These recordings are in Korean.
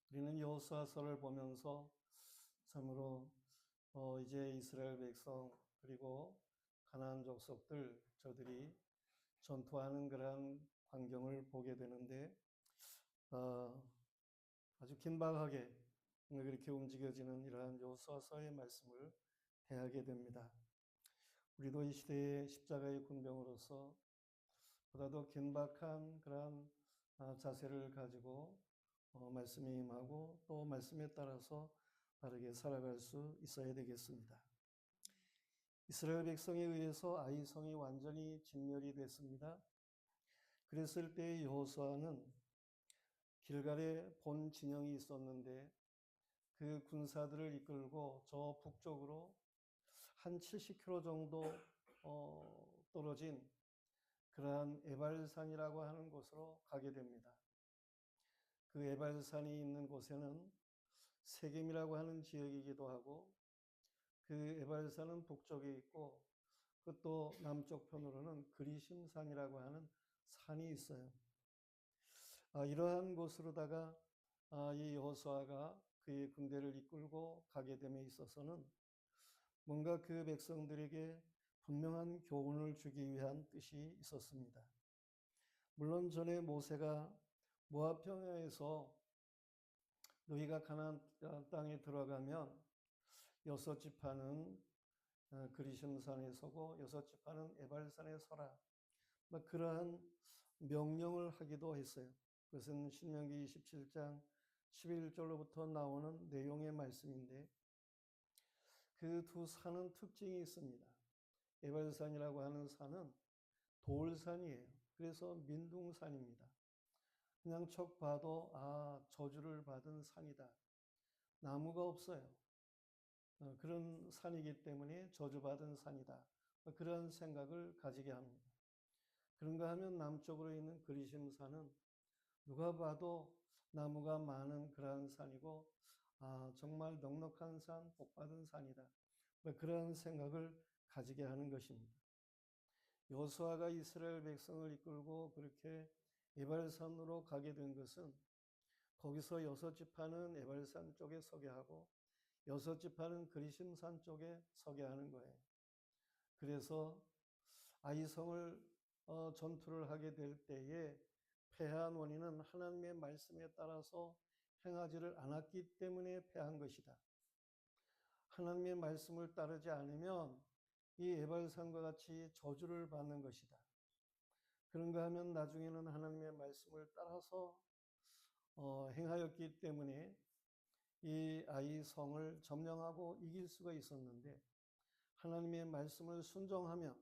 우리는 여호수아서를 보면서 참으로 이제 이스라엘 백성 그리고 가나안 족속들 저들이 전투하는 그러한 광경을 보게 되는데 어, 아주 긴박하게 그렇게 움직여지는 이러한 여호수아서의 말씀을 대하게 됩니다. 우리도 이 시대의 십자가의 군병으로서 보다 더 긴박한 그러한 자세를 가지고 말씀에 임하고 또 말씀에 따라서 바르게 살아갈 수 있어야 되겠습니다. 이스라엘 백성에 의해서 아이성이 완전히 진멸이 됐습니다. 그랬을 때 여호수아는 길갈에 본 진영이 있었는데 그 군사들을 이끌고 저 북쪽으로 한 70km 정도 떨어진 그러한 에발산이라고 하는 곳으로 가게 됩니다. 그 에발산이 있는 곳에는 세겜이라고 하는 지역이기도 하고 그 에발산은 북쪽에 있고 또 남쪽 편으로는 그리심산이라고 하는 산이 있어요. 이러한 곳으로다가 이 여호수아가 그의 군대를 이끌고 가게 됨에 있어서는 뭔가 그 백성들에게 분명한 교훈을 주기 위한 뜻이 있었습니다. 물론 전에 모세가 모압 평야에서 너희가 가나안 땅에 들어가면 6지파는 그리심산에 서고 6지파는 에발산에 서라. 그러한 명령을 하기도 했어요. 그것은 신명기 27장 11절로부터 나오는 내용의 말씀인데 그 두 산은 특징이 있습니다. 에발산이라고 하는 산은 돌산이에요. 그래서 민둥산입니다. 그냥 척 봐도 저주를 받은 산이다. 나무가 없어요. 그런 산이기 때문에 저주받은 산이다. 그런 생각을 가지게 합니다. 그런가 하면 남쪽으로 있는 그리심산은 누가 봐도 나무가 많은 그러한 산이고 정말 넉넉한 산, 복받은 산이다. 그런 생각을 가지게 하는 것입니다. 여호수아가 이스라엘 백성을 이끌고 그렇게 에발산으로 가게 된 것은 거기서 6지파는 에발산 쪽에 서게 하고 6지파는 그리심산 쪽에 서게 하는 거예요. 그래서 아이성을 전투를 하게 될 때에 패한 원인은 하나님의 말씀에 따라서 행하지를 않았기 때문에 패한 것이다. 하나님의 말씀을 따르지 않으면 이 에발산과 같이 저주를 받는 것이다. 그런가 하면 나중에는 하나님의 말씀을 따라서 행하였기 때문에 이 아이성을 점령하고 이길 수가 있었는데 하나님의 말씀을 순종하면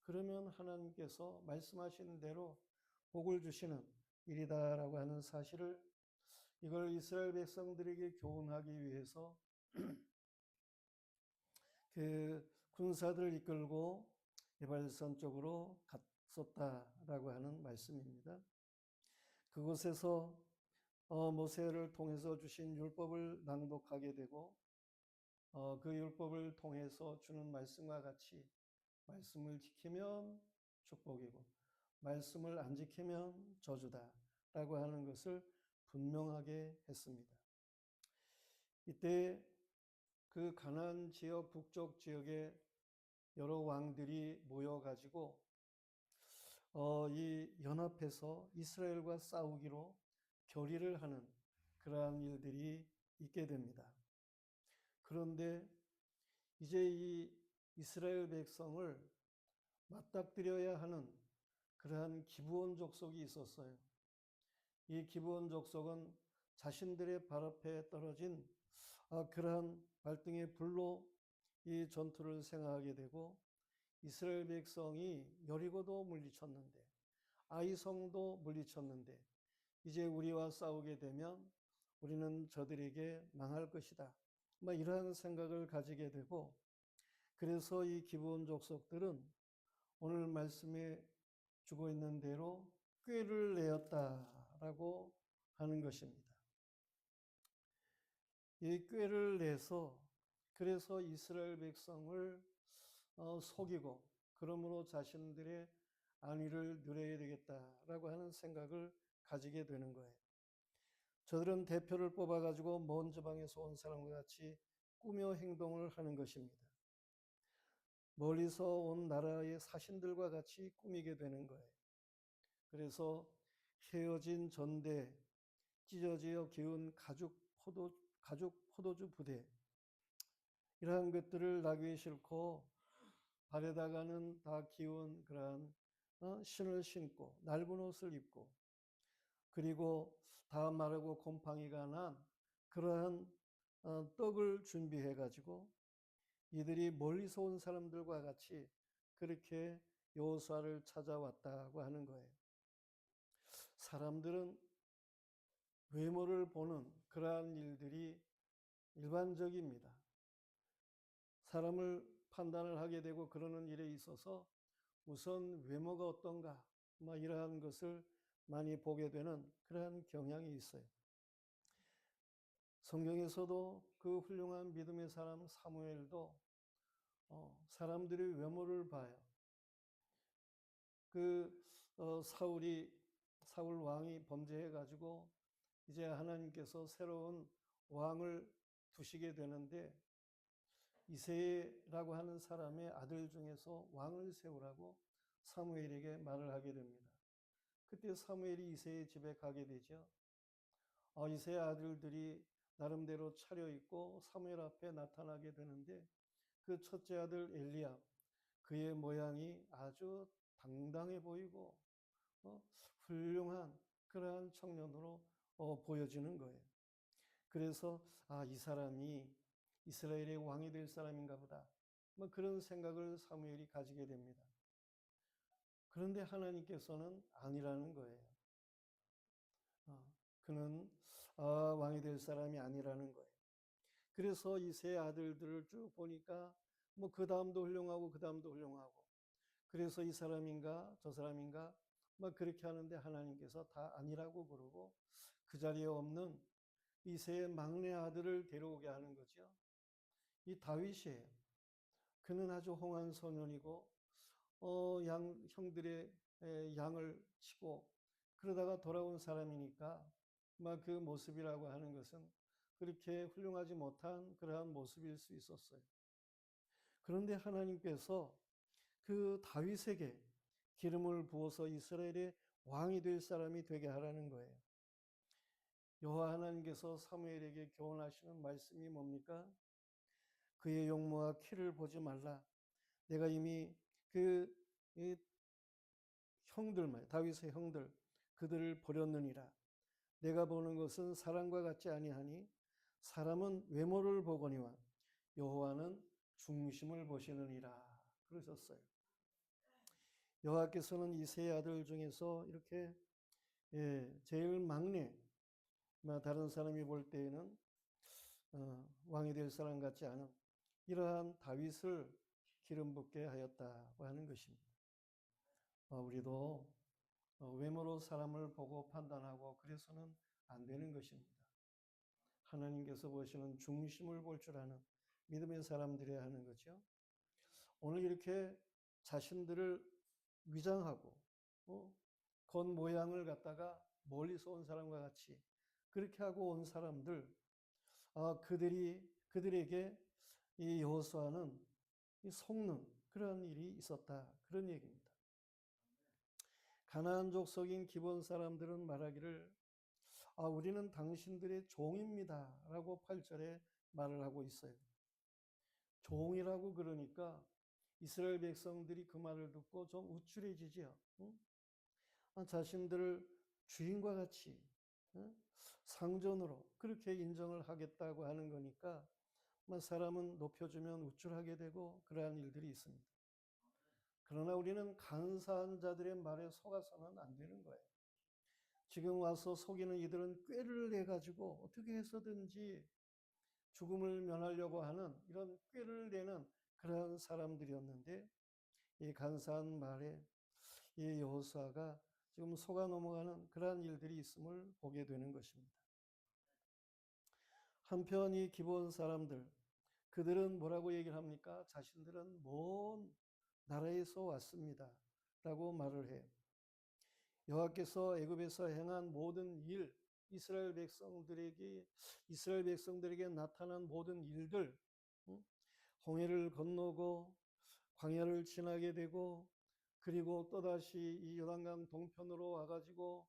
그러면 하나님께서 말씀하신 대로 복을 주시는 일이다라고 하는 사실을 이걸 이스라엘 백성들에게 교훈하기 위해서 그 군사들을 이끌고 에발산 쪽으로 갔었다라고 하는 말씀입니다. 그곳에서 모세를 통해서 주신 율법을 낭독하게 되고 그 율법을 통해서 주는 말씀과 같이 말씀을 지키면 축복이고 말씀을 안 지키면 저주다 라고 하는 것을 분명하게 했습니다. 이때 그 가나안 지역 북쪽 지역에 여러 왕들이 모여가지고 이 연합해서 이스라엘과 싸우기로 결의를 하는 그러한 일들이 있게 됩니다. 그런데 이제 이 이스라엘 백성을 맞닥뜨려야 하는 그러한 기브온 족속이 있었어요. 이 기브온 족속은 자신들의 발 앞에 떨어진 그러한 발등의 불로 이 전투를 생각하게 되고 이스라엘 백성이 여리고도 물리쳤는데 아이성도 물리쳤는데 이제 우리와 싸우게 되면 우리는 저들에게 망할 것이다. 이러한 생각을 가지게 되고 그래서 이 기브온 족속들은 오늘 말씀에 주고 있는 대로 꾀를 내었다라고 하는 것입니다. 이 꾀를 내서 그래서 이스라엘 백성을 속이고 그러므로 자신들의 안위를 누려야 되겠다라고 하는 생각을 가지게 되는 거예요. 저들은 대표를 뽑아가지고 먼 지방에서 온 사람과 같이 꾸며 행동을 하는 것입니다. 멀리서 온 나라의 사신들과 같이 꾸미게 되는 거예요. 그래서 헤어진 전대, 찢어지어 기운 가죽 포도주 부대, 이러한 것들을 나귀에 싣고 발에다가는 다 기운 그러한 신을 신고 낡은 옷을 입고, 그리고 다 마르고 곰팡이가 난 그러한 떡을 준비해 가지고 이들이 멀리서 온 사람들과 같이 그렇게 여호수아를 찾아왔다고 하는 거예요. 사람들은 외모를 보는 그러한 일들이 일반적입니다. 사람을 판단을 하게 되고 그러는 일에 있어서 우선 외모가 어떤가, 이러한 것을 많이 보게 되는 그러한 경향이 있어요. 성경에서도 그 훌륭한 믿음의 사람 사무엘도 사람들이 외모를 봐요. 사울 왕이 범죄해 가지고 이제 하나님께서 새로운 왕을 두시게 되는데, 이새라고 하는 사람의 아들 중에서 왕을 세우라고 사무엘에게 말을 하게 됩니다. 그때 사무엘이 이새의 집에 가게 되죠. 이새의 아들들이 나름대로 차려입고 사무엘 앞에 나타나게 되는데, 그 첫째 아들 엘리압, 그의 모양이 아주 당당해 보이고 훌륭한 그러한 청년으로 보여지는 거예요. 그래서 이 사람이 이스라엘의 왕이 될 사람인가 보다, 그런 생각을 사무엘이 가지게 됩니다. 그런데 하나님께서는 아니라는 거예요. 그는 왕이 될 사람이 아니라는 거예요. 그래서 이 세 아들들을 쭉 보니까 그 다음도 훌륭하고 그 다음도 훌륭하고, 그래서 이 사람인가 저 사람인가 그렇게 하는데 하나님께서 다 아니라고 그러고 그 자리에 없는 이 세 막내 아들을 데려오게 하는 거죠. 이 다윗이에요. 그는 아주 홍한 소년이고 형들의 양을 치고 그러다가 돌아온 사람이니까 그 모습이라고 하는 것은 그렇게 훌륭하지 못한 그러한 모습일 수 있었어요. 그런데 하나님께서 그 다윗에게 기름을 부어서 이스라엘의 왕이 될 사람이 되게 하라는 거예요. 여호와 하나님께서 사무엘에게 교훈하시는 말씀이 뭡니까? 그의 용모와 키를 보지 말라. 내가 이미 이 형들만, 다윗의 형들, 그들을 버렸느니라. 내가 보는 것은 사람과 같지 아니하니 사람은 외모를 보거니와 여호와는 중심을 보시느니라 그러셨어요. 여호와께서는 이 세 아들 중에서 이렇게 제일 막내, 다른 사람이 볼 때에는 왕이 될 사람 같지 않은 이러한 다윗을 기름 붓게 하였다고 하는 것입니다. 우리도 외모로 사람을 보고 판단하고 그래서는 안 되는 것입니다. 하나님께서 보시는 중심을 볼 줄 아는 믿음의 사람들이어야 하는 거죠. 오늘 이렇게 자신들을 위장하고 겉모양을 갖다가 멀리서 온 사람과 같이 그렇게 하고 온 사람들, 그들에게 이 여호수아는 속는 그런 일이 있었다, 그런 얘기입니다. 가나안족 속인 기본 사람들은 말하기를 우리는 당신들의 종입니다 라고 8절에 말을 하고 있어요. 종이라고 그러니까 이스라엘 백성들이 그 말을 듣고 좀 우쭐해지죠. 자신들을 주인과 같이 상전으로 그렇게 인정을 하겠다고 하는 거니까 사람은 높여주면 우쭐하게 되고 그러한 일들이 있습니다. 그러나 우리는 간사한 자들의 말에 속아서는 안 되는 거예요. 지금 와서 속이는 이들은 꾀를 내가지고 어떻게 해서든지 죽음을 면하려고 하는 이런 꾀를 내는 그런 사람들이었는데, 이 간사한 말에 이 여호수아가 지금 속아 넘어가는 그러한 일들이 있음을 보게 되는 것입니다. 한편 이 기본 사람들, 그들은 뭐라고 얘기를 합니까? 자신들은 먼 나라에서 왔습니다 라고 말을 해요. 여호와께서 애굽에서 행한 모든 일, 이스라엘 백성들에게 나타난 모든 일들, 응? 홍해를 건너고 광야를 지나게 되고 그리고 또다시 이 요단강 동편으로 와가지고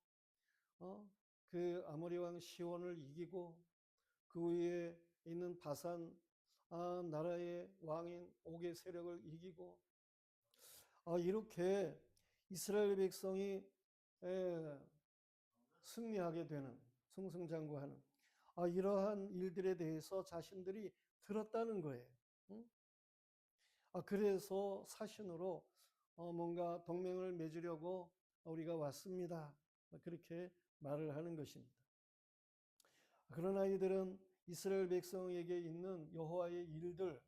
어? 그 아모리 왕 시온을 이기고 그 위에 있는 바산 나라의 왕인 옥의 세력을 이기고 이렇게 이스라엘 백성이 에, 승리하게 되는 승승장구하는 이러한 일들에 대해서 자신들이 들었다는 거예요. 응? 그래서 사신으로 뭔가 동맹을 맺으려고 우리가 왔습니다. 그렇게 말을 하는 것입니다. 그러나 이들은 이스라엘 백성에게 있는 여호와의 일들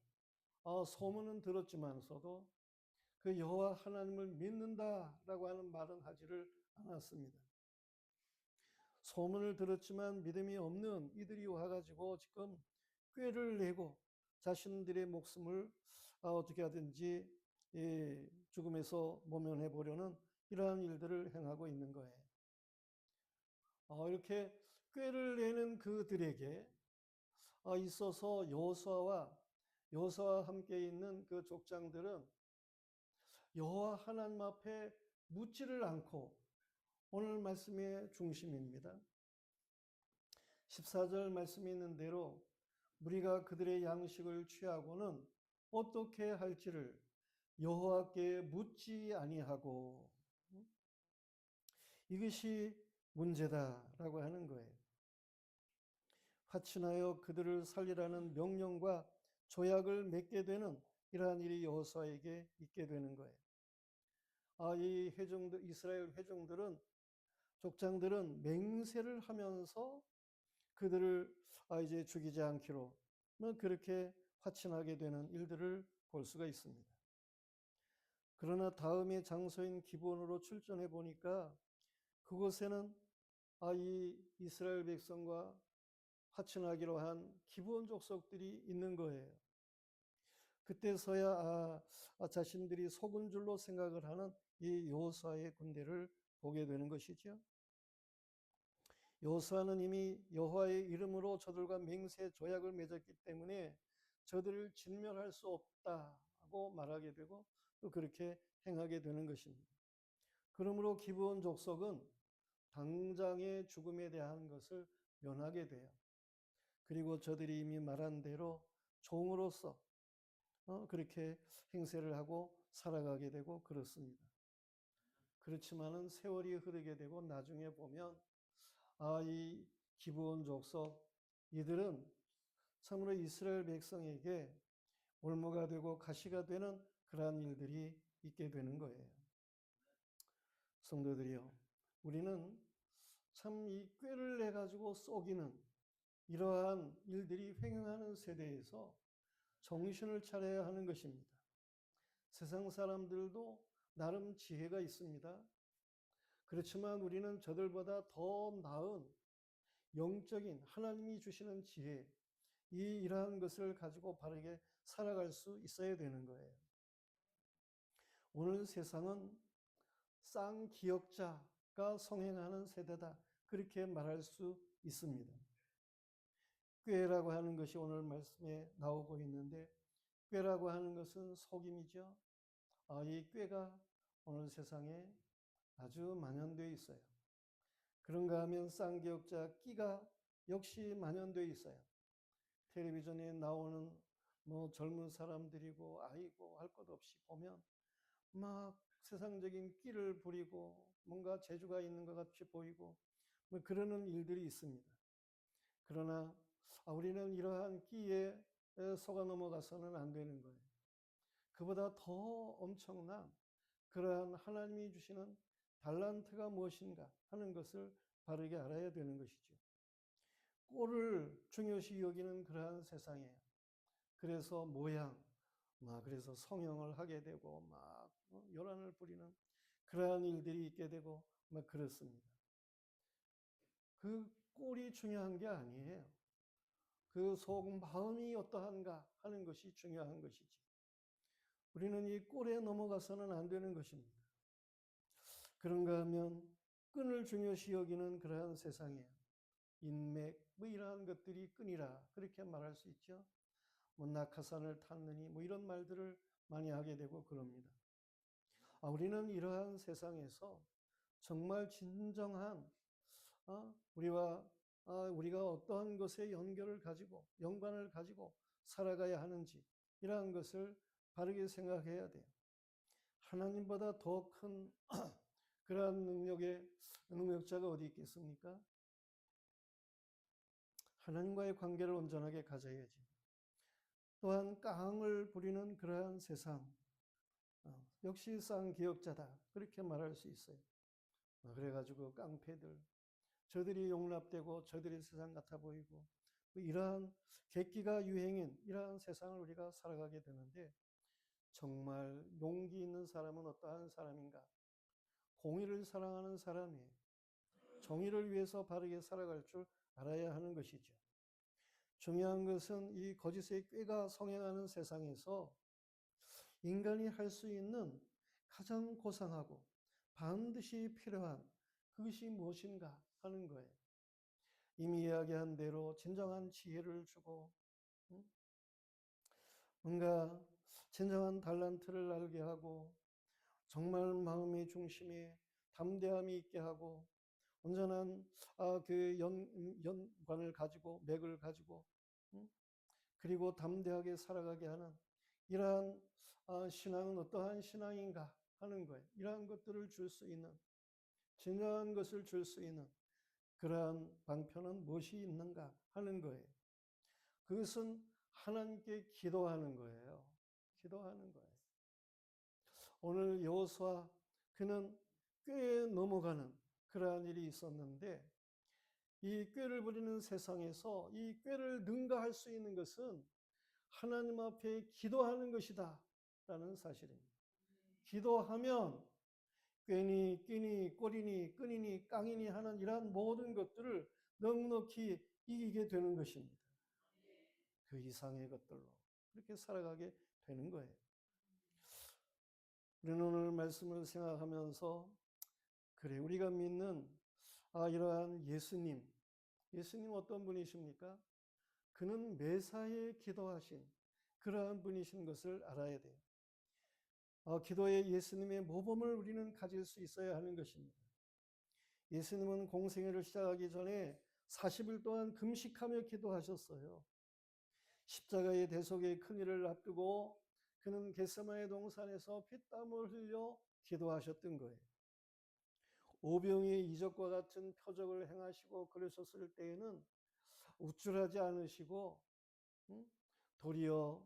소문은 들었지만서도 그 여호와 하나님을 믿는다라고 하는 말은 하지를 않았습니다. 소문을 들었지만 믿음이 없는 이들이 와가지고 지금 꾀를 내고 자신들의 목숨을 어떻게 하든지 죽음에서 모면해 보려는 이러한 일들을 행하고 있는 거예요. 이렇게 꾀를 내는 그들에게 있어서 여호수아와 함께 있는 그 족장들은 여호와 하나님 앞에 묻지를 않고 오늘 말씀의 중심입니다. 14절 말씀이 있는 대로 우리가 그들의 양식을 취하고는 어떻게 할지를 여호와께 묻지 아니하고 이것이 문제다라고 하는 거예요. 화친하여 그들을 살리라는 명령과 조약을 맺게 되는 이러한 일이 여호수아에게 있게 되는 거예요. 이 회중들 이스라엘 회중들은 족장들은 맹세를 하면서 그들을 이제 죽이지 않기로 그렇게 화친하게 되는 일들을 볼 수가 있습니다. 그러나 다음에 장소인 기브온으로 출전해 보니까 그곳에는 이 이스라엘 백성과 화친하기로 한 기브온 족속들이 있는 거예요. 그때서야 자신들이 속은 줄로 생각을 하는 이 여호수아의 군대를 보게 되는 것이죠. 여호수아는 이미 여호와의 이름으로 저들과 맹세 조약을 맺었기 때문에 저들을 진멸할 수 없다고 말하게 되고 또 그렇게 행하게 되는 것입니다. 그러므로 기브온 족속은 당장의 죽음에 대한 것을 면하게 돼요. 그리고 저들이 이미 말한 대로 종으로서 그렇게 행세를 하고 살아가게 되고 그렇습니다. 그렇지만은 세월이 흐르게 되고 나중에 보면 이 기브온 족속 이들은 참으로 이스라엘 백성에게 올무가 되고 가시가 되는 그러한 일들이 있게 되는 거예요. 성도들이요, 우리는 참 이 꾀를 내 가지고 속이는 이러한 일들이 횡행하는 세대에서 정신을 차려야 하는 것입니다. 세상 사람들도 나름 지혜가 있습니다. 그렇지만 우리는 저들보다 더 나은 영적인 하나님이 주시는 지혜, 이러한 것을 가지고 바르게 살아갈 수 있어야 되는 거예요. 오늘 세상은 쌍기역자가 성행하는 세대다, 그렇게 말할 수 있습니다. 꾀라고 하는 것이 오늘 말씀에 나오고 있는데 꾀라고 하는 것은 속임이죠. 이 꾀가 오늘 세상에 아주 만연되어 있어요. 그런가 하면 쌍기역자 끼가 역시 만연되어 있어요. 텔레비전에 나오는 젊은 사람들이고 아이고 할 것 없이 보면 막 세상적인 끼를 부리고 뭔가 재주가 있는 것 같이 보이고 그러는 일들이 있습니다. 그러나 우리는 이러한 끼에 속아 넘어가서는 안 되는 거예요. 그보다 더 엄청난 그러한 하나님이 주시는 달란트가 무엇인가 하는 것을 바르게 알아야 되는 것이죠. 꼴을 중요시 여기는 그러한 세상이에요. 그래서 그래서 성형을 하게 되고 요란을 부리는 그러한 일들이 있게 되고 그렇습니다. 그 꼴이 중요한 게 아니에요. 그 속 마음이 어떠한가 하는 것이 중요한 것이지. 우리는 이 꼴에 넘어가서는 안 되는 것입니다. 그런가 하면 끈을 중요시 여기는 그러한 세상이에요. 인맥, 뭐 이러한 것들이 끈이라 그렇게 말할 수 있죠. 뭐 낙하산을 탔느니 뭐 이런 말들을 많이 하게 되고 그럽니다. 우리는 이러한 세상에서 정말 진정한 우리가 어떠한 것에 연결을 가지고 연관을 가지고 살아가야 하는지 이러한 것을 바르게 생각해야 돼요. 하나님보다 더 큰 그러한 능력자가 어디 있겠습니까? 하나님과의 관계를 온전하게 가져야지. 또한 깡을 부리는 그러한 세상, 역시 쌍기역자다 그렇게 말할 수 있어요. 그래가지고 깡패들, 저들이 용납되고 저들이 세상 같아 보이고 이러한 객기가 유행인 이러한 세상을 우리가 살아가게 되는데, 정말 용기 있는 사람은 어떠한 사람인가? 공의를 사랑하는 사람이에요. 정의를 위해서 바르게 살아갈 줄 알아야 하는 것이죠. 중요한 것은 이 거짓의 꾀가 성행하는 세상에서 인간이 할 수 있는 가장 고상하고 반드시 필요한 그것이 무엇인가 하는 거예요. 이미 이야기한 대로 진정한 지혜를 주고 뭔가 진정한 달란트를 알게 하고 정말 마음의 중심에 담대함이 있게 하고 온전한 그 연관을 가지고 맥을 가지고 그리고 담대하게 살아가게 하는 이러한 신앙은 어떠한 신앙인가 하는 거예요. 이러한 것들을 줄 수 있는, 진정한 것을 줄 수 있는 그러한 방편은 무엇이 있는가 하는 거예요. 그것은 하나님께 기도하는 거예요. 기도하는 거예요. 오늘 여호수아 그는 꽤 넘어가는 그러한 일이 있었는데, 이 꾀를 부리는 세상에서 이 꾀를 능가할 수 있는 것은 하나님 앞에 기도하는 것이다 라는 사실입니다. 기도하면 꾀니 끼니 꼬리니 끈이니 깡이니 하는 이러한 모든 것들을 넉넉히 이기게 되는 것입니다. 그 이상의 것들로 그렇게 살아가게 되는 거예요. 우리는 오늘 말씀을 생각하면서 그래, 우리가 믿는 이러한 예수님 어떤 분이십니까? 그는 매사에 기도하신 그러한 분이신 것을 알아야 돼요. 기도에 예수님의 모범을 우리는 가질 수 있어야 하는 것입니다. 예수님은 공생애를 시작하기 전에 40일 동안 금식하며 기도하셨어요. 십자가의 대속의 큰 일을 앞두고 그는 겟세마네 동산에서 피땀을 흘려 기도하셨던 거예요. 오병이의 이적과 같은 표적을 행하시고 그러셨을 때에는 우쭐하지 않으시고 도리어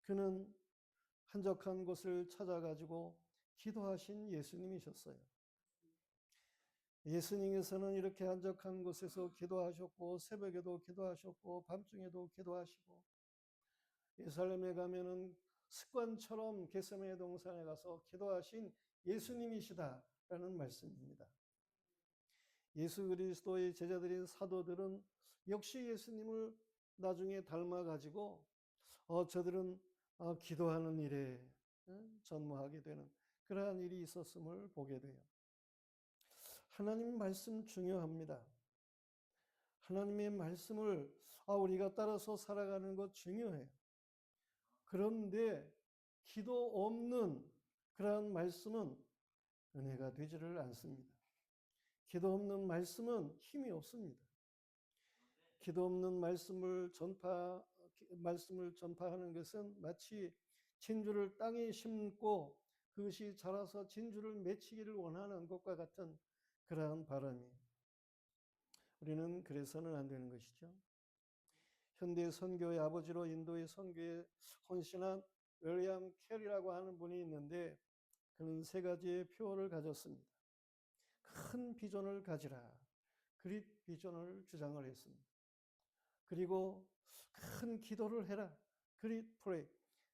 그는 한적한 곳을 찾아가지고 기도하신 예수님이셨어요. 예수님께서는 이렇게 한적한 곳에서 기도하셨고 새벽에도 기도하셨고 밤중에도 기도하시고 예루살렘에 가면은 습관처럼 겟세마네 동산에 가서 기도하신 예수님이시다라는 말씀입니다. 예수 그리스도의 제자들인 사도들은 역시 예수님을 나중에 닮아가지고 저들은 기도하는 일에 전무하게 되는 그러한 일이 있었음을 보게 돼요. 하나님 말씀 중요합니다. 하나님의 말씀을 우리가 따라서 살아가는 것 중요해요. 그런데 기도 없는 그러한 말씀은 은혜가 되지를 않습니다. 기도 없는 말씀은 힘이 없습니다. 기도 없는 말씀을 전파하는 것은 마치 진주를 땅에 심고 그것이 자라서 진주를 맺히기를 원하는 것과 같은 그러한 바람이에요. 우리는 그래서는 안 되는 것이죠. 현대 선교의 아버지로 인도의 선교에 헌신한 윌리엄 캐리라고 하는 분이 있는데, 그는 세 가지의 표어를 가졌습니다. 큰 비전을 가지라. 그릿 비전을 주장을 했습니다. 그리고 큰 기도를 해라. 그릿 프레이.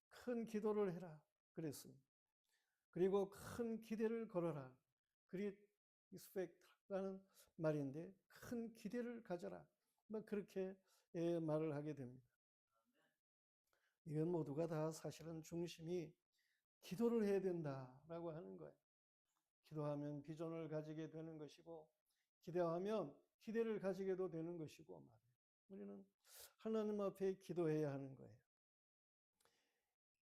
큰 기도를 해라. 그랬습니다. 그리고 큰 기대를 걸어라. 그릿 익스펙트라는 말인데 큰 기대를 가져라. 그렇게 말을 하게 됩니다. 이건 모두가 다 사실은 중심이 기도를 해야 된다라고 하는 거예요. 기도하면 비전을 가지게 되는 것이고, 기도하면 기대를 가지게도 되는 것이고 말이에요. 우리는 하나님 앞에 기도해야 하는 거예요.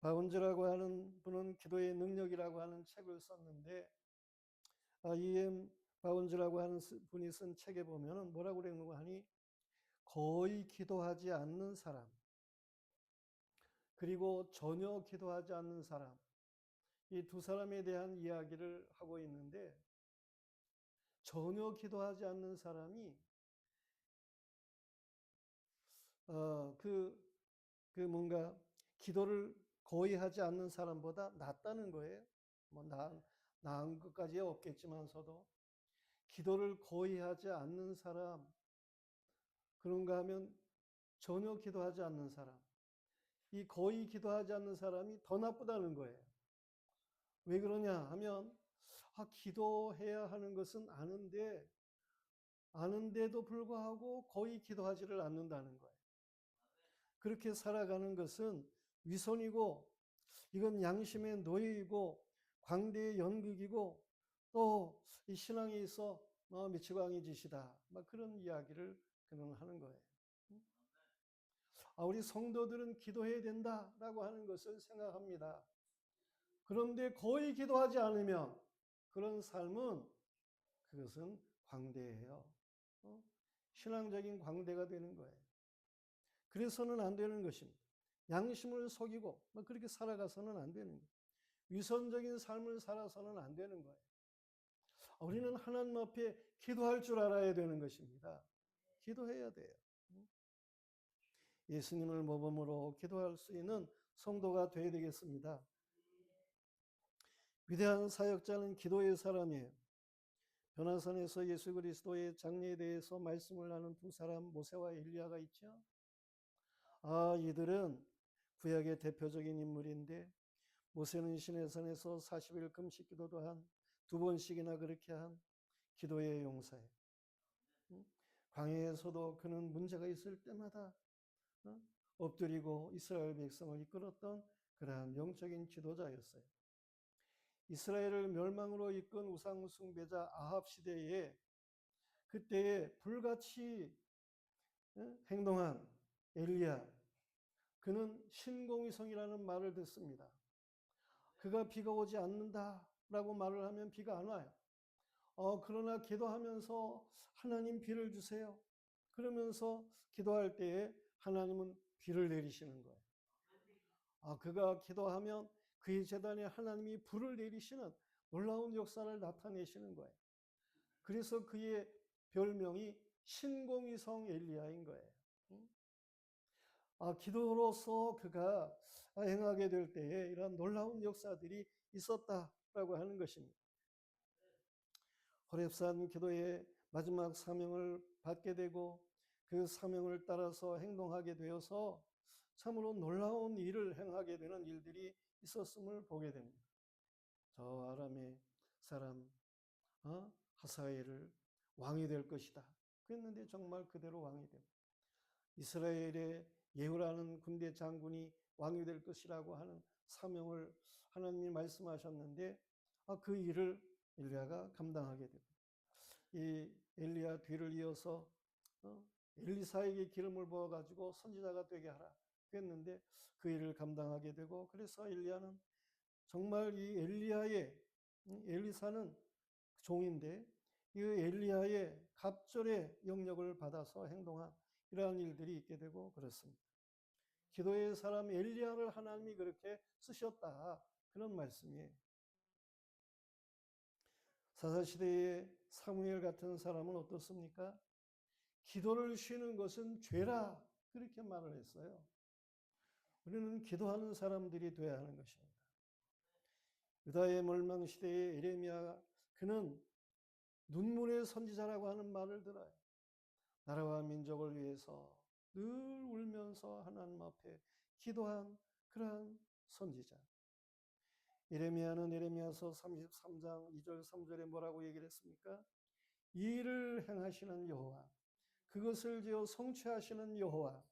바운즈라고 하는 분은 기도의 능력이라고 하는 책을 썼는데 E.M. 바운즈라고 하는 분이 쓴 책에 보면은 뭐라고 그랬는가 하니 거의 기도하지 않는 사람 그리고 전혀 기도하지 않는 사람 이 두 사람에 대한 이야기를 하고 있는데 전혀 기도하지 않는 사람이 뭔가 기도를 거의 하지 않는 사람보다 낫다는 거예요. 뭐 나은 것까지 없겠지만서도 기도를 거의 하지 않는 사람 그런가 하면 전혀 기도하지 않는 사람 이 거의 기도하지 않는 사람이 더 나쁘다는 거예요. 왜 그러냐 하면 기도해야 하는 것은 아는데도 불구하고 거의 기도하지를 않는다는 거예요. 그렇게 살아가는 것은 위선이고 이건 양심의 노예이고 광대의 연극이고 또 이 신앙에 있어 미치광이 짓이다. 막 그런 이야기를 그는 하는 거예요. 우리 성도들은 기도해야 된다라고 하는 것을 생각합니다. 그런데 거의 기도하지 않으면 그런 삶은 그것은 광대예요. 신앙적인 광대가 되는 거예요. 그래서는 안 되는 것입니다. 양심을 속이고 그렇게 살아가서는 안 되는 거예요. 위선적인 삶을 살아서는 안 되는 거예요. 우리는 하나님 앞에 기도할 줄 알아야 되는 것입니다. 기도해야 돼요. 예수님을 모범으로 기도할 수 있는 성도가 되어야 되겠습니다. 위대한 사역자는 기도의 사람이에요. 변화산에서 예수 그리스도의 장례에 대해서 말씀을 하는 두 사람 모세와 엘리야가 있죠. 이들은 구약의 대표적인 인물인데 모세는 시내산에서 40일 금식 기도도 한 2번씩이나 그렇게 한 기도의 용사예요. 광야에서도 그는 문제가 있을 때마다 엎드리고 이스라엘 백성을 이끌었던 그러한 영적인 지도자였어요. 이스라엘을 멸망으로 이끈 우상 숭배자 아합 시대에 그때에 불같이 행동한 엘리야 그는 신공위성이라는 말을 듣습니다. 그가 비가 오지 않는다라고 말을 하면 비가 안 와요. 그러나 기도하면서 하나님 비를 주세요. 그러면서 기도할 때에 하나님은 비를 내리시는 거예요. 그가 기도하면 그의 재단에 하나님이 불을 내리시는 놀라운 역사를 나타내시는 거예요. 그래서 그의 별명이 신공위성 엘리야인 거예요. 기도로서 그가 행하게 될 때에 이런 놀라운 역사들이 있었다라고 하는 것입니다. 호렙산 기도의 마지막 사명을 받게 되고 그 사명을 따라서 행동하게 되어서 참으로 놀라운 일을 행하게 되는 일들이 있었음을 보게 됩니다. 저 아람의 사람 하사엘을 왕이 될 것이다. 그랬는데 정말 그대로 왕이 됩니다. 이스라엘의 예후라는 군대 장군이 왕이 될 것이라고 하는 사명을 하나님이 말씀하셨는데 그 일을 엘리야가 감당하게 됩니다. 이 엘리야 뒤를 이어서 엘리사에게 기름을 부어가지고 선지자가 되게 하라 그랬는데 그 일을 감당하게 되고 그래서 엘리야는 정말 이 엘리사는 종인데 이 엘리야의 갑절의 영역을 받아서 행동한 이러한 일들이 있게 되고 그렇습니다. 기도의 사람 엘리야를 하나님이 그렇게 쓰셨다 그런 말씀이에요. 사사시대의 사무엘 같은 사람은 어떻습니까? 기도를 쉬는 것은 죄라 그렇게 말을 했어요. 우리는 기도하는 사람들이 되어야 하는 것입니다. 유다의 멸망시대의 에레미야 그는 눈물의 선지자라고 하는 말을 들어요. 나라와 민족을 위해서 늘 울면서 하나님 앞에 기도한 그러한 선지자. 에레미야는 에레미야서 33장 2절 3절에 뭐라고 얘기를 했습니까? 이 일을 행하시는 여호와 그것을 지어 성취하시는 여호와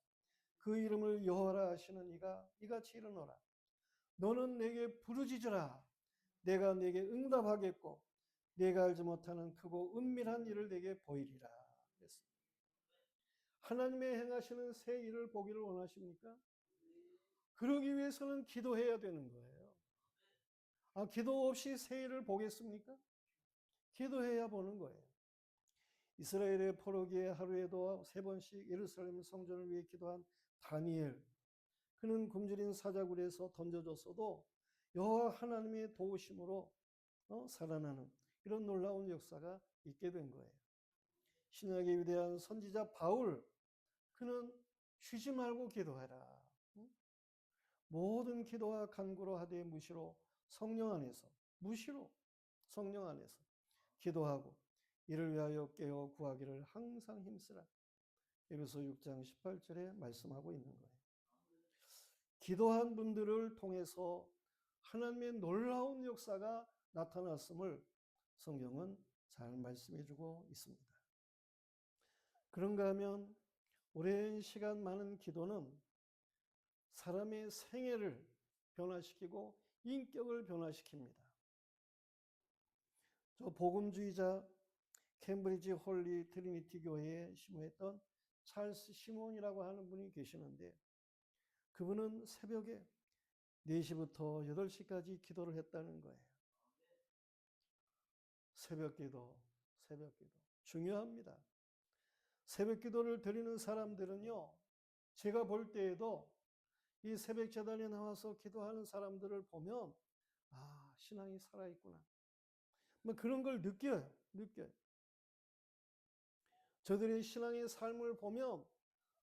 그 이름을 여호와라 하시는 이가 이같이 이르노라. 너는 내게 부르짖으라. 내가 내게 응답하겠고 내가 알지 못하는 크고 은밀한 일을 내게 보이리라. 하나님의 행하시는 새 일을 보기를 원하십니까? 그러기 위해서는 기도해야 되는 거예요. 기도 없이 새 일을 보겠습니까? 기도해야 보는 거예요. 이스라엘의 포로기에 하루에도 3번씩 예루살렘 성전을 위해 기도한 다니엘. 그는 굶주린 사자굴에서 던져졌어도 여호와 하나님의 도우심으로 살아나는 이런 놀라운 역사가 있게 된 거예요. 신약의 위대한 선지자 바울, 그는 쉬지 말고 기도해라. 모든 기도와 간구로 하되 무시로 성령 안에서, 무시로 성령 안에서 기도하고 이를 위하여 깨어 구하기를 항상 힘쓰라. 에베소 6장 18절에 말씀하고 있는 거예요. 기도한 분들을 통해서 하나님의 놀라운 역사가 나타났음을 성경은 잘 말씀해주고 있습니다. 그런가 하면 오랜 시간 많은 기도는 사람의 생애를 변화시키고 인격을 변화시킵니다. 저 복음주의자 캠브리지 홀리 트리니티 교회에 심호했던 찰스 시몬이라고 하는 분이 계시는데, 그분은 새벽에 4시부터 8시까지 기도를 했다는 거예요. 새벽 기도, 새벽 기도. 중요합니다. 새벽 기도를 드리는 사람들은요, 제가 볼 때에도 이 새벽 제단에 나와서 기도하는 사람들을 보면, 신앙이 살아있구나. 뭐 그런 걸 느껴요. 저들의 신앙의 삶을 보면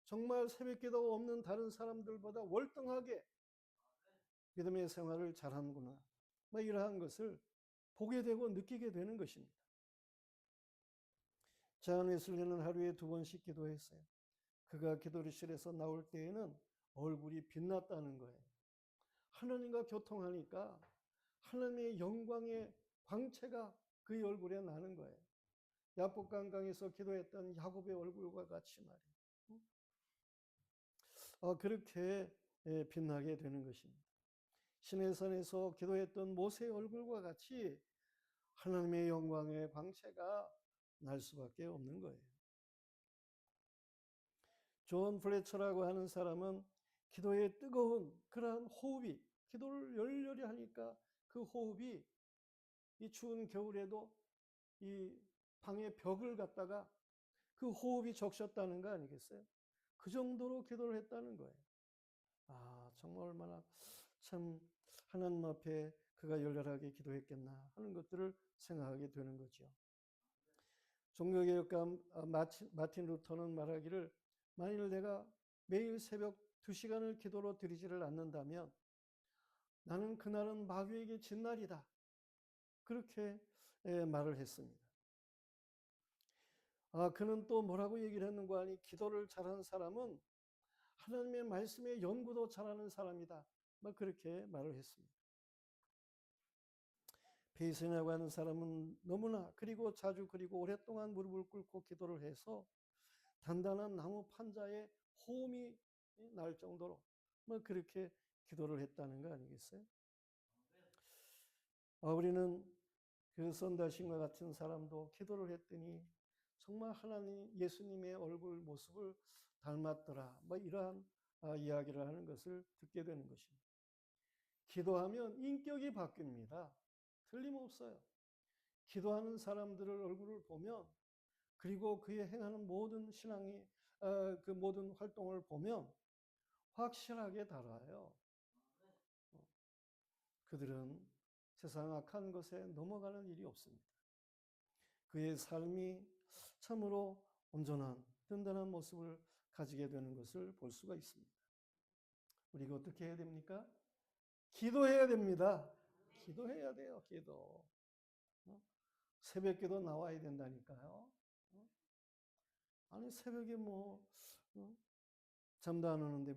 정말 새벽 기도가 없는 다른 사람들보다 월등하게 믿음의 생활을 잘하는구나. 뭐 이러한 것을 보게 되고 느끼게 되는 것입니다. 잔 웨슬리는 하루에 2번씩 기도했어요. 그가 기도실에서 나올 때에는 얼굴이 빛났다는 거예요. 하나님과 교통하니까 하나님의 영광의 광채가 그의 얼굴에 나는 거예요. 야복강강에서 기도했던 야곱의 얼굴과 같이 말이에요. 그렇게 빛나게 되는 것입니다. 시내산에서 기도했던 모세의 얼굴과 같이 하나님의 영광의 광채가 날 수밖에 없는 거예요. 존 플래처라고 하는 사람은 기도의 뜨거운 그러한 호흡이, 기도를 열렬히 하니까 그 호흡이 이 추운 겨울에도 이 방의 벽을 갖다가 그 호흡이 적셨다는 거 아니겠어요? 그 정도로 기도를 했다는 거예요. 정말 얼마나 참 하나님 앞에 그가 열렬하게 기도했겠나 하는 것들을 생각하게 되는 거죠. 종교개혁가 마틴 루터는 말하기를, 만일 내가 매일 새벽 2시간을 기도로 드리지를 않는다면 나는 그날은 마귀에게 진 날이다. 그렇게 말을 했습니다. 그는 또 뭐라고 얘기를 했는가 하니, 기도를 잘하는 사람은 하나님의 말씀의 연구도 잘하는 사람이다. 그렇게 말을 했습니다. 페이슨이라고 하는 사람은 너무나 자주 오랫동안 무릎을 꿇고 기도를 해서 단단한 나무 판자에 호음이 날 정도로 그렇게 기도를 했다는 거 아니겠어요? 우리는 그 선다신과 같은 사람도 기도를 했더니 정말 하나님, 예수님의 얼굴 모습을 닮았더라. 이러한 이야기를 하는 것을 듣게 되는 것입니다. 기도하면 인격이 바뀝니다. 틀림없어요. 기도하는 사람들의 얼굴을 보면, 그리고 그의 행하는 모든 신앙이 그 모든 활동을 보면 확실하게 달아요. 그들은 세상 악한 것에 넘어가는 일이 없습니다. 그의 삶이 참으로 온전한 든든한 모습을 가지게 되는 것을 볼 수가 있습니다. 우리가 어떻게 해야 됩니까? 기도해야 됩니다. 기도해야 돼요. 기도. 새벽 기도 나와야 된다니까요. 아니 새벽에 잠도 안 오는데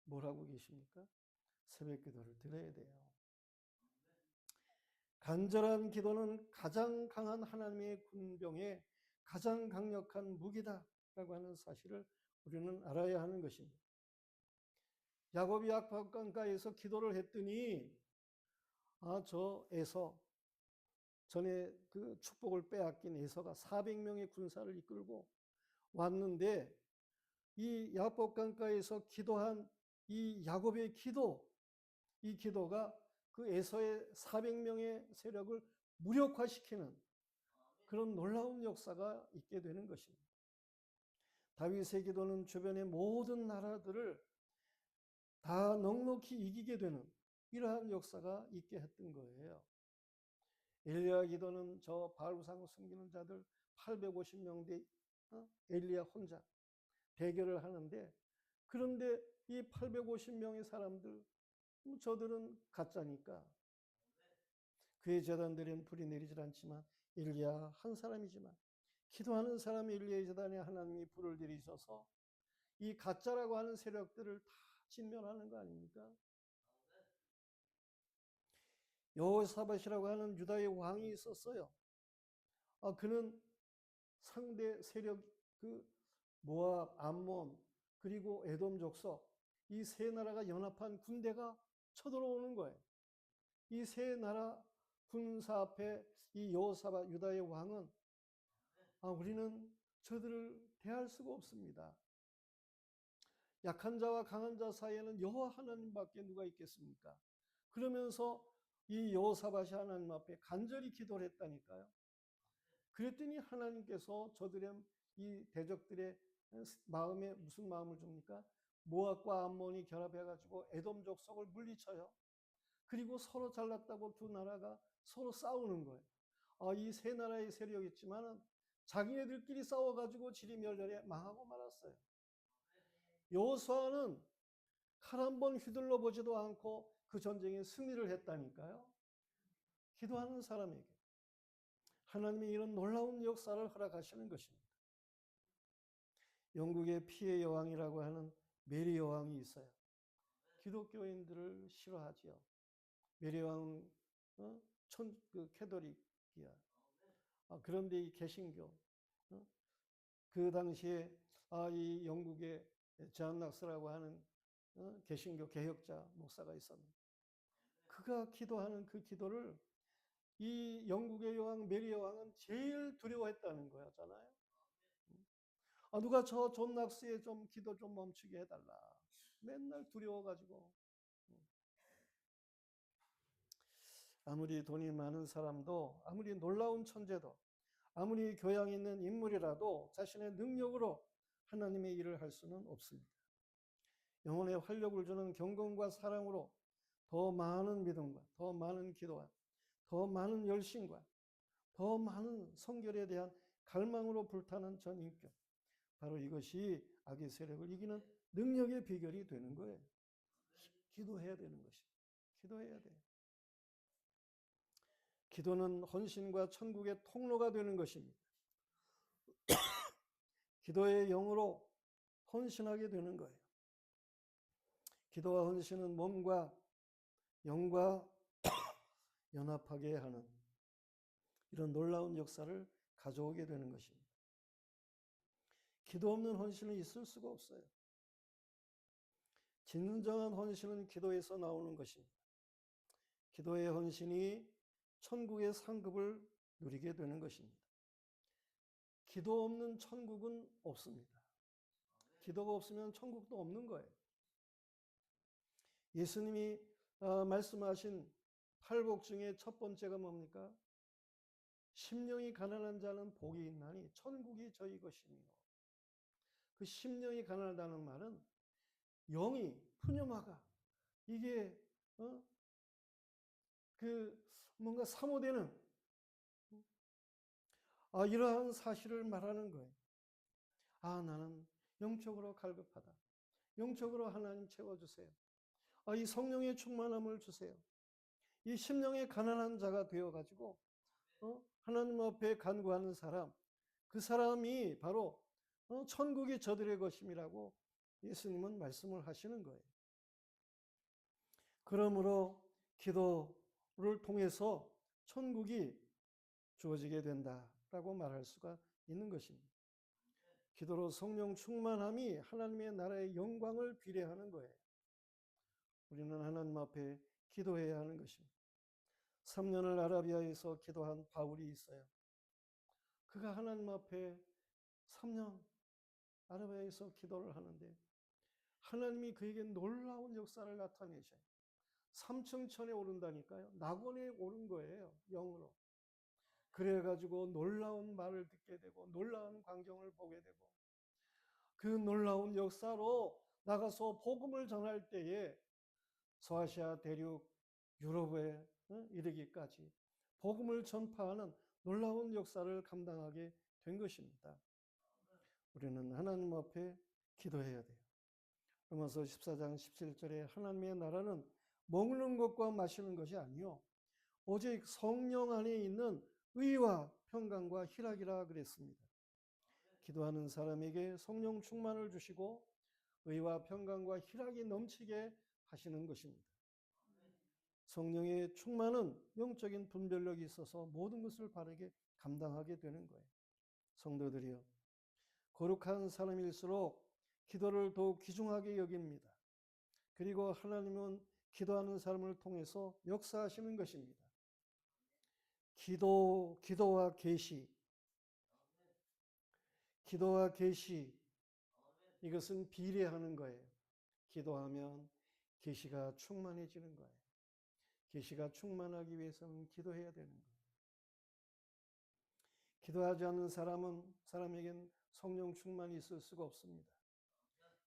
뭐라고 계십니까? 새벽 기도를 드려야 돼요. 간절한 기도는 가장 강한 하나님의 군병의 가장 강력한 무기다라고 하는 사실을 우리는 알아야 하는 것입니다. 야곱이 악박강가에서 기도를 했더니 저 에서, 전에 그 축복을 빼앗긴 에서가 400명의 군사를 이끌고 왔는데 이 야복 강가에서 기도한 이 야곱의 기도, 이 기도가 그 에서의 400명의 세력을 무력화시키는 그런 놀라운 역사가 있게 되는 것입니다. 다윗의 기도는 주변의 모든 나라들을 다 넉넉히 이기게 되는 이러한 역사가 있게 했던 거예요. 엘리야 기도는 저 바알우상 숨기는 자들 850명 대 엘리야 혼자 대결을 하는데, 그런데 이 850명의 사람들, 저들은 가짜니까 그의 재단들은 불이 내리질 않지만 엘리야 한 사람이지만 기도하는 사람 엘리야의 재단에 하나님이 불을 들이셔서 이 가짜라고 하는 세력들을 다 진멸하는 거 아닙니까? 여호사밧이라고 하는 유다의 왕이 있었어요. 그는 상대 세력, 그 모압, 암몬, 그리고 에돔 족속, 이 세 나라가 연합한 군대가 쳐들어오는 거예요. 이 세 나라 군사 앞에 이 여호사밧 유다의 왕은 우리는 저들을 대할 수가 없습니다. 약한 자와 강한 자 사이에는 여호와 하나님밖에 누가 있겠습니까? 그러면서 이 여호사밧이 하나님 앞에 간절히 기도를 했다니까요. 그랬더니 하나님께서 저들의 이 대적들의 마음에 무슨 마음을 줍니까? 모압과 암몬이 결합해가지고 에돔 족속을 물리쳐요. 그리고 서로 잘났다고 두 나라가 서로 싸우는 거예요. 이 세 나라의 세력이 있지만은 자기네들끼리 싸워가지고 지리멸렬에 망하고 말았어요. 여호수아는 칼 한 번 휘둘러 보지도 않고 그 전쟁에 승리를 했다니까요. 기도하는 사람에게 하나님이 이런 놀라운 역사를 허락하시는 것입니다. 영국의 피해 여왕이라고 하는 메리 여왕이 있어요. 기독교인들을 싫어하지요. 메리 여왕은 캐톨릭이야. 그런데 이 개신교, 그 당시에 이 영국의 존 낙스라고 하는 개신교 개혁자 목사가 있었는데, 그가 기도하는 그 기도를 이 영국의 여왕 메리 여왕은 제일 두려워했다는 거였잖아요. 누가 저 존 낙스의 좀 기도 좀 멈추게 해달라. 맨날 두려워가지고. 아무리 돈이 많은 사람도, 아무리 놀라운 천재도, 아무리 교양 있는 인물이라도 자신의 능력으로 하나님의 일을 할 수는 없습니다. 영혼에 활력을 주는 경건과 사랑으로 더 많은 믿음과 더 많은 기도와 더 많은 열심과 더 많은 성결에 대한 갈망으로 불타는 전인격, 바로 이것이 악의 세력을 이기는 능력의 비결이 되는 거예요. 기도해야 되는 것입니다. 기도해야 돼요. 기도는 헌신과 천국의 통로가 되는 것입니다. 기도의 영으로 헌신하게 되는 거예요. 기도와 헌신은 몸과 영과 연합하게 하는 이런 놀라운 역사를 가져오게 되는 것입니다. 기도 없는 헌신은 있을 수가 없어요. 진정한 헌신은 기도에서 나오는 것입니다. 기도의 헌신이 천국의 상급을 누리게 되는 것입니다. 기도 없는 천국은 없습니다. 기도가 없으면 천국도 없는 거예요. 예수님이 말씀하신 팔복 중에 첫 번째가 뭡니까? 심령이 가난한 자는 복이 있나니 천국이 저희 것이며. 그 심령이 가난하다는 말은 영이 푸념하가, 이게 뭔가 사모되는 이러한 사실을 말하는 거예요. 나는 영적으로 갈급하다. 영적으로 하나님 채워주세요. 이 성령의 충만함을 주세요. 이 심령의 가난한 자가 되어가지고 하나님 앞에 간구하는 사람, 그 사람이 바로 천국이 저들의 것임이라고 예수님은 말씀을 하시는 거예요. 그러므로 기도를 통해서 천국이 주어지게 된다라고 말할 수가 있는 것입니다. 기도로 성령 충만함이 하나님의 나라의 영광을 비례하는 거예요. 우리는 하나님 앞에 기도해야 하는 것입니다. 3년을 아라비아에서 기도한 바울이 있어요. 그가 하나님 앞에 3년 아라바야에서 기도를 하는데 하나님이 그에게 놀라운 역사를 나타내셔요. 3층천에 오른다니까요. 낙원에 오른 거예요. 영으로. 그래가지고 놀라운 말을 듣게 되고 놀라운 광경을 보게 되고 그 놀라운 역사로 나가서 복음을 전할 때에 서아시아 대륙 유럽에 이르기까지 복음을 전파하는 놀라운 역사를 감당하게 된 것입니다. 우리는 하나님 앞에 기도해야 돼요. 로마서 14장 17절에 하나님의 나라는 먹는 것과 마시는 것이 아니요 오직 성령 안에 있는 의와 평강과 희락이라 그랬습니다. 기도하는 사람에게 성령 충만을 주시고 의와 평강과 희락이 넘치게 하시는 것입니다. 성령의 충만은 영적인 분별력이 있어서 모든 것을 바르게 감당하게 되는 거예요. 성도들이요, 거룩한 사람일수록 기도를 더욱 귀중하게 여깁니다. 그리고 하나님은 기도하는 사람을 통해서 역사하시는 것입니다. 기도와 계시, 이것은 비례하는 거예요. 기도하면 계시가 충만해지는 거예요. 계시가 충만하기 위해서는 기도해야 되는 거예요. 기도하지 않는 사람에겐 성령 충만이 있을 수가 없습니다.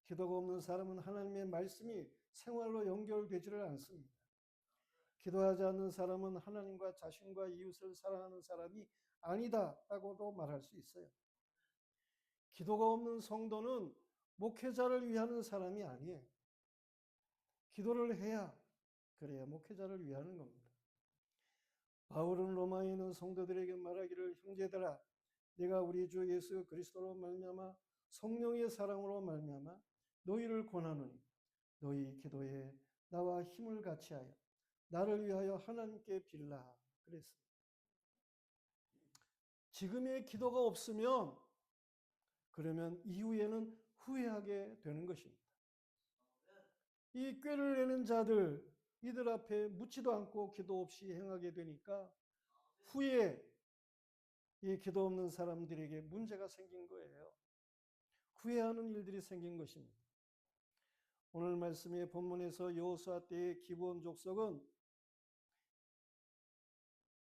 기도가 없는 사람은 하나님의 말씀이 생활로 연결되지를 않습니다. 기도하지 않는 사람은 하나님과 자신과 이웃을 사랑하는 사람이 아니다라고도 말할 수 있어요. 기도가 없는 성도는 목회자를 위하는 사람이 아니에요. 기도를 해야 그래야 목회자를 위하는 겁니다. 바울은 로마에 있는 성도들에게 말하기를 형제들아 내가 우리 주 예수 그리스도로 말미암아 성령의 사랑으로 말미암아 너희를 권하노니 너희 기도에 나와 힘을 같이하여 나를 위하여 하나님께 빌라 그랬습니다. 지금의 기도가 없으면 그러면 이후에는 후회하게 되는 것입니다. 이 꾀를 내는 자들 이들 앞에 묻지도 않고 기도 없이 행하게 되니까 후에 이 기도 없는 사람들에게 문제가 생긴 거예요. 후회하는 일들이 생긴 것입니다. 오늘 말씀의 본문에서 여호수아 때의 기브온 족속은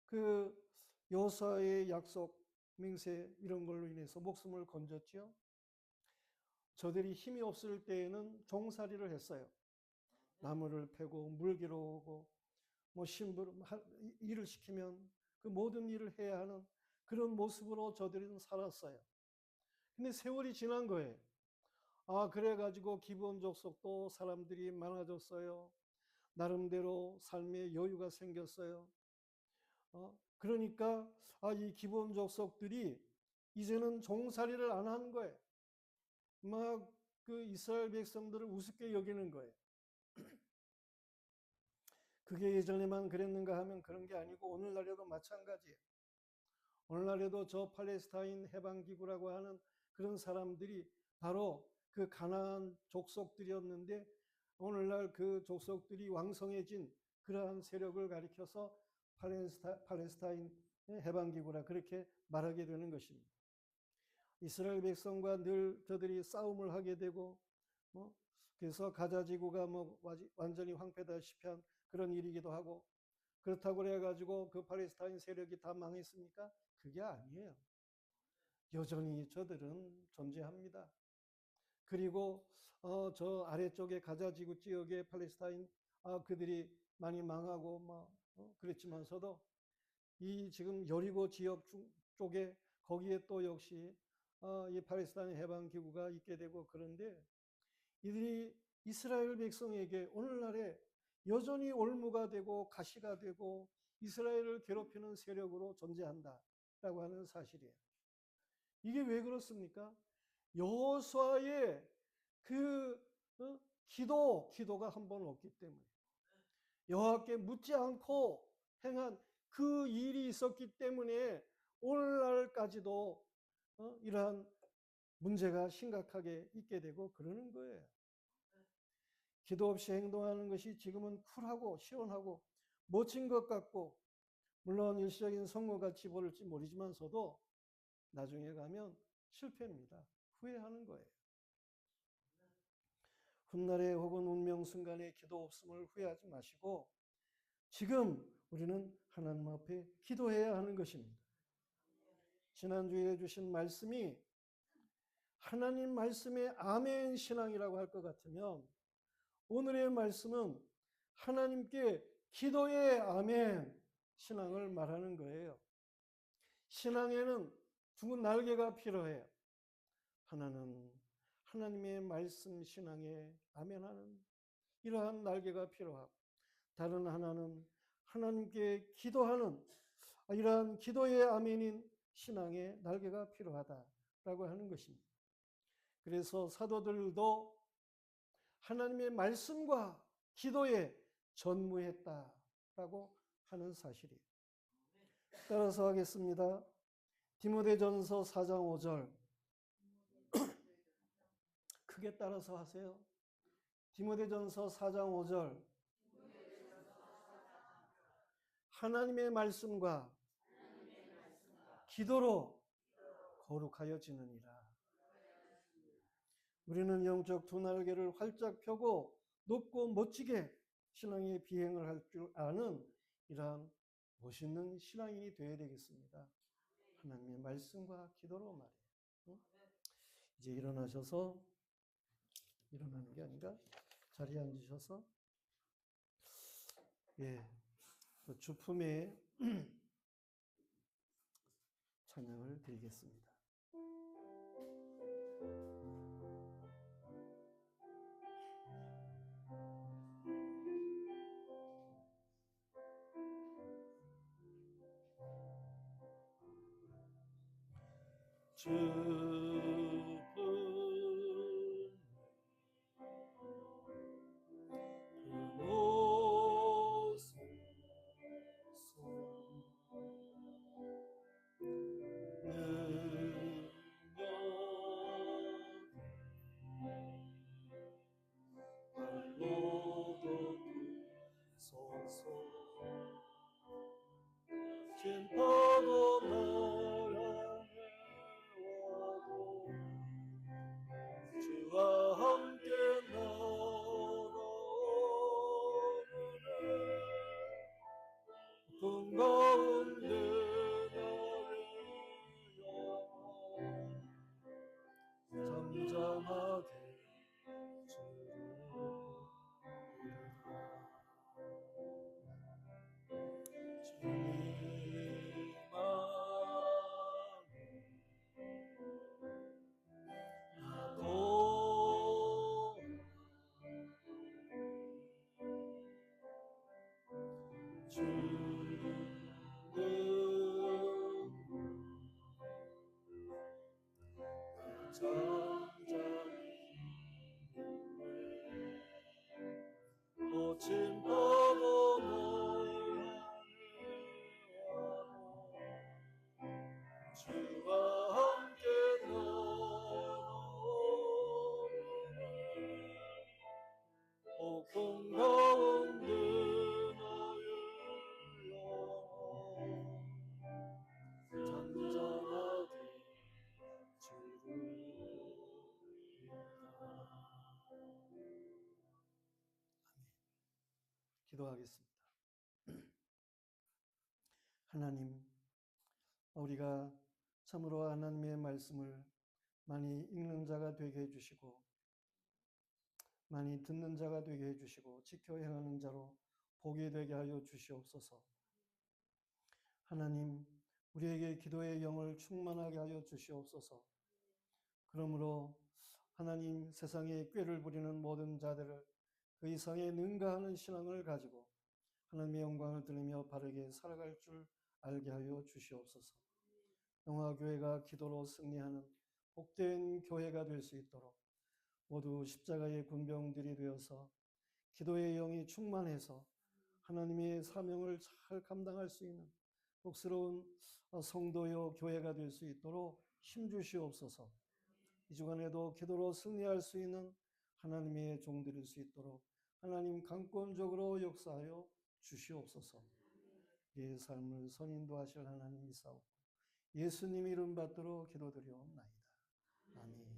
그 여호수아의 약속, 맹세 이런 걸로 인해서 목숨을 건졌죠. 저들이 힘이 없을 때에는 종살이를 했어요. 나무를 패고 물기로 오고 뭐 심부름 일을 시키면 그 모든 일을 해야 하는 그런 모습으로 저들은 살았어요. 근데 세월이 지난 거예요. 그래가지고 기브온 족속도 사람들이 많아졌어요. 나름대로 삶의 여유가 생겼어요. 그러니까 이 기브온 족속들이 이제는 종살이를 안 하는 거예요. 막 그 이스라엘 백성들을 우습게 여기는 거예요. 그게 예전에만 그랬는가 하면 그런 게 아니고 오늘날에도 마찬가지예요. 오늘날에도 저 팔레스타인 해방기구라고 하는 그런 사람들이 바로 그 가나안 족속들이었는데 오늘날 그 족속들이 왕성해진 그러한 세력을 가리켜서 팔레스타인 해방기구라 그렇게 말하게 되는 것입니다. 이스라엘 백성과 늘 저들이 싸움을 하게 되고 그래서 가자 지구가 완전히 황폐다시피 한 그런 일이기도 하고 그렇다고 그래가지고 그 팔레스타인 세력이 다 망했습니까? 그게 아니에요. 여전히 저들은 존재합니다. 그리고 저 아래쪽에 가자 지구 지역의 팔레스타인 그들이 많이 망하고 그랬지만서도 이 지금 여리고 지역 쪽에 거기에 또 역시 이 팔레스타인 해방 기구가 있게 되고 그런데 이들이 이스라엘 백성에게 오늘날에 여전히 올무가 되고 가시가 되고 이스라엘을 괴롭히는 세력으로 존재한다라고 하는 사실이에요. 이게 왜 그렇습니까? 여호수아의 그 기도가 한 번 없기 때문에 여호와께 묻지 않고 행한 그 일이 있었기 때문에 오늘날까지도 이러한 문제가 심각하게 있게 되고 그러는 거예요. 기도 없이 행동하는 것이 지금은 쿨하고 시원하고 멋진 것 같고 물론 일시적인 성공같이 보일지 모르지만서도 나중에 가면 실패입니다. 후회하는 거예요. 훗날에 혹은 운명 순간에 기도 없음을 후회하지 마시고 지금 우리는 하나님 앞에 기도해야 하는 것입니다. 지난주에 주신 말씀이 하나님 말씀의 아멘 신앙이라고 할 것 같으면 오늘의 말씀은 하나님께 기도의 아멘 신앙을 말하는 거예요. 신앙에는 두 날개가 필요해요. 하나는 하나님의 말씀 신앙에 아멘하는 이러한 날개가 필요하고 다른 하나는 하나님께 기도하는 이러한 기도의 아멘인 신앙의 날개가 필요하다라고 하는 것입니다. 그래서 사도들도 하나님의 말씀과 기도에 전무했다라고 하는 사실이에요. 따라서 하겠습니다. 디모데전서 4장 5절 크게 따라서 하세요. 디모데전서 4장 5절 하나님의 말씀과 기도로 거룩하여 지느니라. 우리는 영적 두 날개를 활짝 펴고 높고 멋지게 신앙의 비행을 할 줄 아는 이러한 멋있는 신앙인이 되어야 되겠습니다. 하나님의 말씀과 기도로 말이에요. 이제 일어나셔서 일어나는 게 아니라 자리에 앉으셔서 그 주품에 찬양을 드리겠습니다. 주품 진파도 나랑에 와도 주와 함께 나가오르네 높은 가운데 나의 영혼 잠잠하게 진파도 널 주와 함께 나오네 폭풍 가운데 나의 영혼 잠잠하게 주를 기도하겠습니다. 하나님, 우리가 참으로 하나님의 말씀을 많이 읽는 자가 되게 해주시고 많이 듣는 자가 되게 해주시고 지켜 행하는 자로 복이 되게 하여 주시옵소서. 하나님, 우리에게 기도의 영을 충만하게 하여 주시옵소서. 그러므로 하나님 세상에 꾀를 부리는 모든 자들을 그 이상의 능가하는 신앙을 가지고 하나님의 영광을 드리며 바르게 살아갈 줄 알게 하여 주시옵소서. 영화교회가 기도로 승리하는 복된 교회가 될 수 있도록 모두 십자가의 군병들이 되어서 기도의 영이 충만해서 하나님의 사명을 잘 감당할 수 있는 복스러운 성도요 교회가 될 수 있도록 힘주시옵소서. 이 주간에도 기도로 승리할 수 있는 하나님의 종들일 수 있도록 하나님 강권적으로 역사하여 주시옵소서. 예 삶을 선인도하실 하나님 이사옵고 예수님 이름 받들어 기도드리옵나이다. 아멘.